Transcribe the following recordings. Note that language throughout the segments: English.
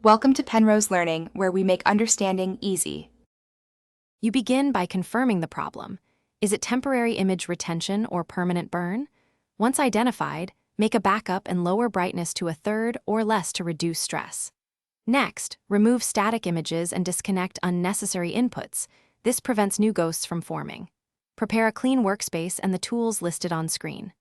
Welcome to Penrose Learning, where we make understanding easy. You begin by confirming the problem. Is it temporary image retention or permanent burn? Once identified, make a backup and lower brightness to a third or less to reduce stress. Next, remove static images and disconnect unnecessary inputs. This prevents new ghosts from forming. Prepare a clean workspace and the tools listed on screen.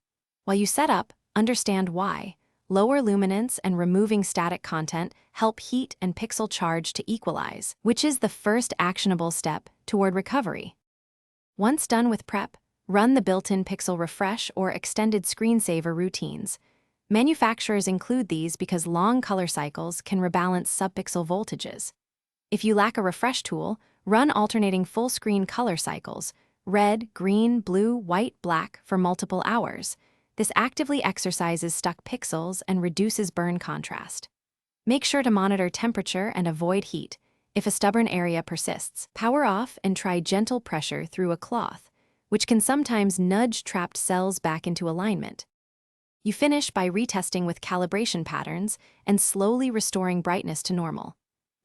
While you set up, understand why. Lower luminance and removing static content help heat and pixel charge to equalize, which is the first actionable step toward recovery. Once done with prep, run the built-in pixel refresh or extended screensaver routines. Manufacturers include these because long color cycles can rebalance subpixel voltages. If you lack a refresh tool, run alternating full-screen color cycles, red, green, blue, white, black, for multiple hours. This actively exercises stuck pixels and reduces burn contrast. Make sure to monitor temperature and avoid heat. If a stubborn area persists, power off and try gentle pressure through a cloth, which can sometimes nudge trapped cells back into alignment. You finish by retesting with calibration patterns and slowly restoring brightness to normal.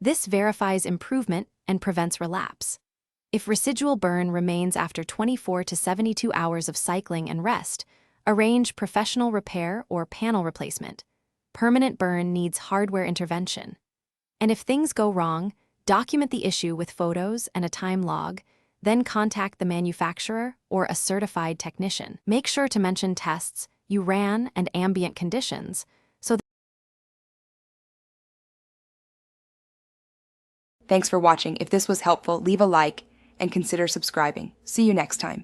This verifies improvement and prevents relapse. If residual burn remains after 24 to 72 hours of cycling and rest, arrange professional repair or panel replacement. Permanent burn needs hardware intervention. And if things go wrong, document the issue with photos and a time log, then contact the manufacturer or a certified technician. Make sure to mention tests you ran and ambient conditions, Thanks for watching. If this was helpful, leave a like and consider subscribing. See you next time.